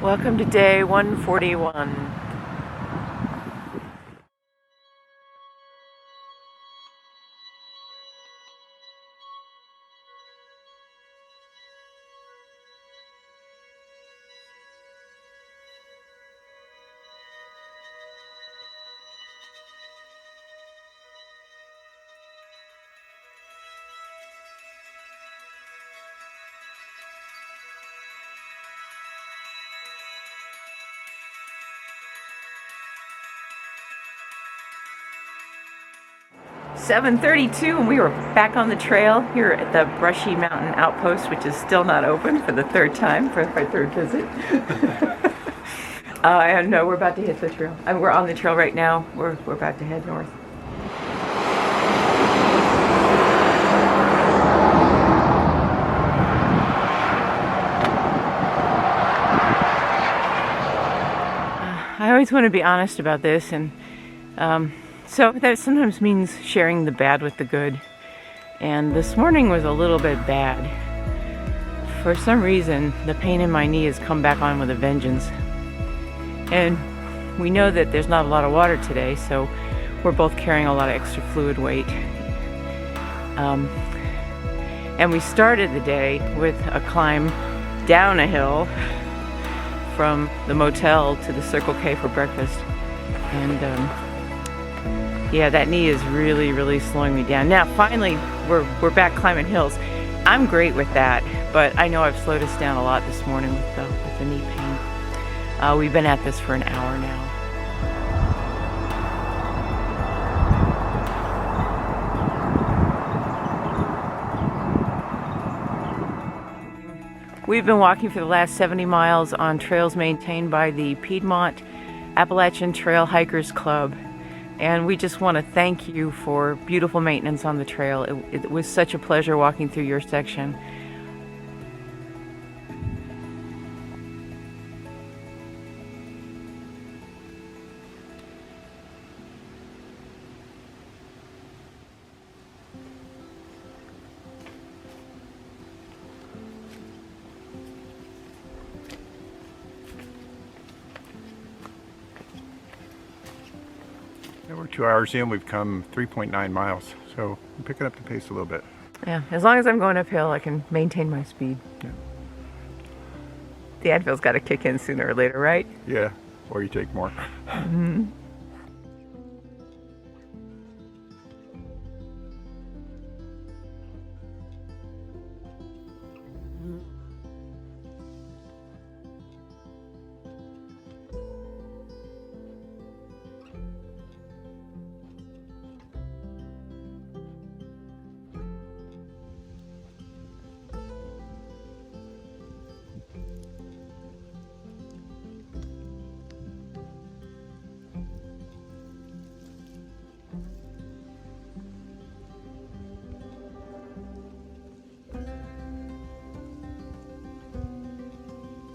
Welcome to day 141. "7:32 and we were back on the trail here at the Brushy Mountain Outpost, which is still not open for the third time, for my third visit. No, we're about to hit the trail. We're on the trail right now. We're about to head north. I always want to be honest about this, and so that sometimes means sharing the bad with the good. And this morning was a little bit bad. For some reason, the pain in my knee has come back on with a vengeance. And we know that there's not a lot of water today, so we're both carrying a lot of extra fluid weight. And we started the day with a climb down a hill from the motel to the Circle K for breakfast. And yeah, that knee is really slowing me down. Now, finally, we're back climbing hills. I'm great with that, but I know I've slowed us down a lot this morning with the knee pain. We've been at this for an hour now. We've been walking for the last 70 miles on trails maintained by the Piedmont Appalachian Trail Hikers Club. And we just want to thank you for beautiful maintenance on the trail. It was such a pleasure walking through your section. We're 2 hours in, we've come 3.9 miles, so I'm picking up the pace a little bit. Yeah, as long as I'm going uphill, I can maintain my speed. Yeah. The Advil's got to kick in sooner or later, right? Yeah, or you take more. Mm-hmm.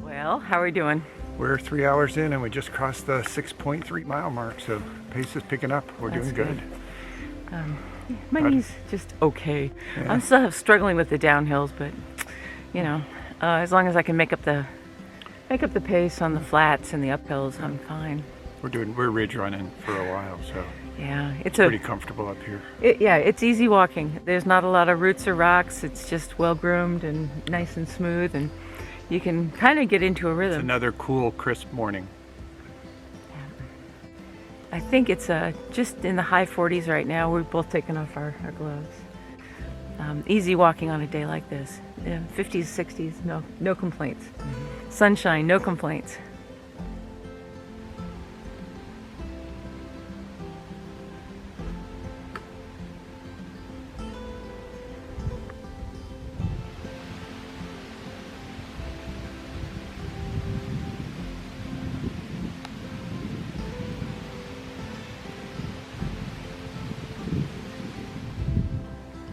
Well, how are we doing? We're 3 hours in and we just crossed the 6.3 mile mark, so pace is picking up. We're doing good. My knee's just okay. Yeah. I'm still struggling with the downhills, but you know, as long as I can make up the pace on the flats and the uphills, I'm fine. We're ridge running for a while, so yeah, it's pretty comfortable up here. Yeah, it's easy walking. There's not a lot of roots or rocks. It's just well groomed and nice and smooth, and you can kind of get into a rhythm. It's another cool, crisp morning. I think it's just in the high 40s right now. We've both taken off our gloves. Easy walking on a day like this. 50s, 60s, no complaints. Mm-hmm. Sunshine, no complaints.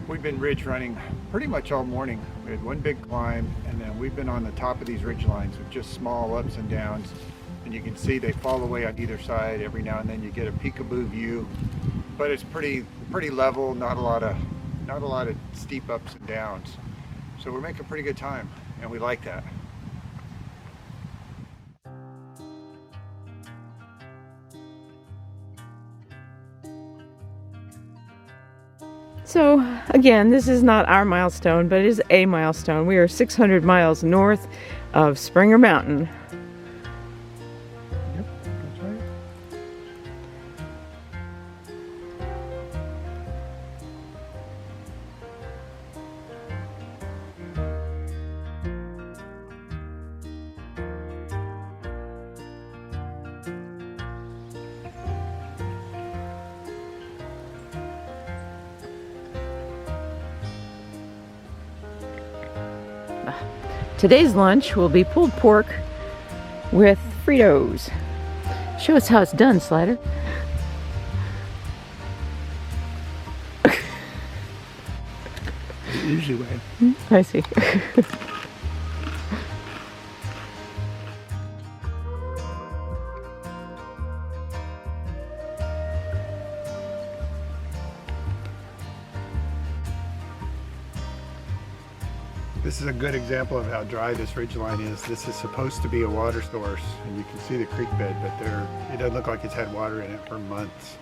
We've been ridge running pretty much all morning. We had one big climb, and then we've been on the top of these ridge lines with just small ups and downs. And you can see they fall away on either side. Every now and then you get a peekaboo view, but it's pretty level. Not a lot of steep ups and downs. So we're making pretty good time, and we like that. So again, this is not our milestone, but it is a milestone. We are 600 miles north of Springer Mountain. Yep, that's right. Today's lunch will be pulled pork with Fritos. Show us how it's done, Slider. Easy way. I see. This is a good example of how dry this ridgeline is. This is supposed to be a water source, and you can see the creek bed, but it doesn't look like it's had water in it for months.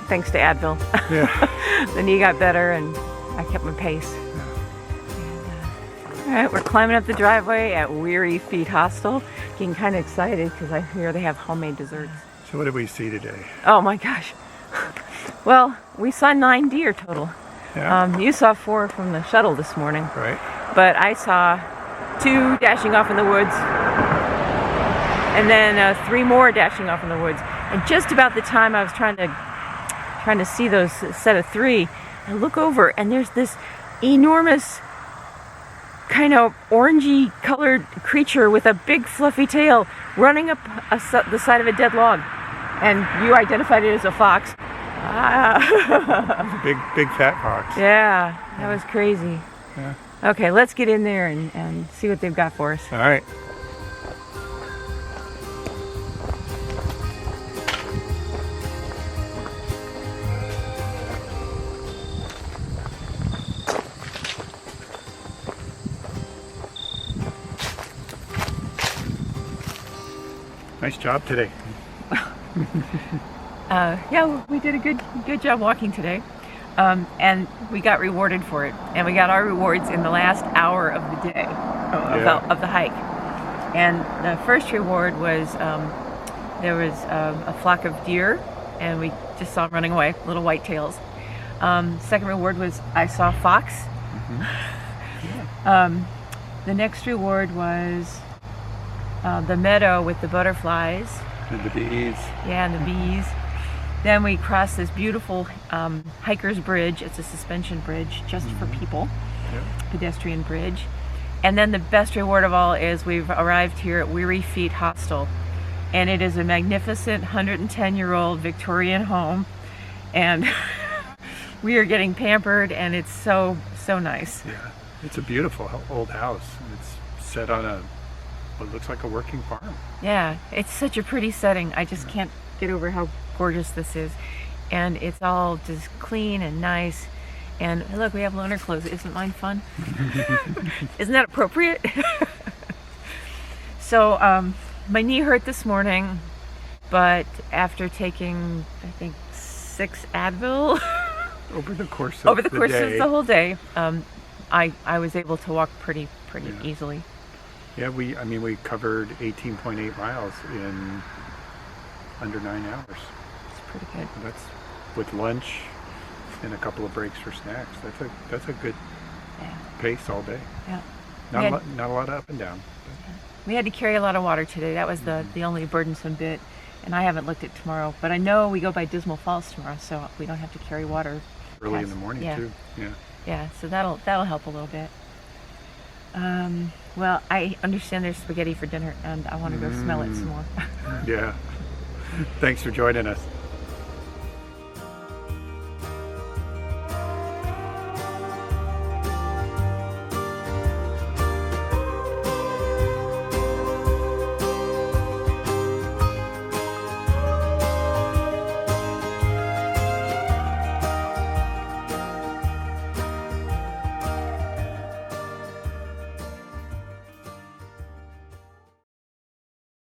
thanks to Advil. Yeah. The knee got better and I kept my pace. All right, we're climbing up the driveway at Weary Feet Hostel. Getting kind of excited because I hear they have homemade desserts. So what did we see today? Oh my gosh. Well, we saw 9 deer total. Yeah. You saw 4 from the shuttle this morning. Right. But I saw 2 dashing off in the woods, and then 3 more dashing off in the woods. And just about the time I was trying to see those set of 3, I look over and there's this enormous kind of orangey colored creature with a big fluffy tail running up the side of a dead log. And you identified it as a fox. It's a big fat fox. Yeah, that was crazy. Yeah. Okay, let's get in there and see what they've got for us. All right. Nice job today. Yeah, we did a good job walking today, and we got rewarded for it. And we got our rewards in the last hour of the day of the hike. And the first reward was there was a flock of deer, and we just saw them running away, little white tails. Second reward was I saw a fox. Mm-hmm. The next reward was the meadow with the butterflies. And the bees. Yeah, and the bees. Then we crossed this beautiful hiker's bridge. It's a suspension bridge just for people, pedestrian bridge. And then the best reward of all is we've arrived here at Weary Feet Hostel. And it is a magnificent 110-year-old Victorian home. And we are getting pampered, and it's so nice. Yeah, it's a beautiful old house. It's set on what looks like a working farm. Yeah, it's such a pretty setting. I just can't get over how gorgeous this is. And it's all just clean and nice. And look, we have loaner clothes. Isn't mine fun? Isn't that appropriate? So my knee hurt this morning, but after taking, I think, 6 Advil Over the course of day. the whole day, I was able to walk pretty easily. Yeah, we covered 18.8 miles in under 9 hours. It's pretty good. And that's with lunch and a couple of breaks for snacks. That's a good pace all day. Yeah. Not a lot of up and down. We had to carry a lot of water today. That was the only burdensome bit. And I haven't looked at tomorrow, but I know we go by Dismal Falls tomorrow, so we don't have to carry water Early in the morning too. Yeah. Yeah, so that'll help a little bit. Well, I understand there's spaghetti for dinner, and I want to go smell it some more. Yeah. Thanks for joining us.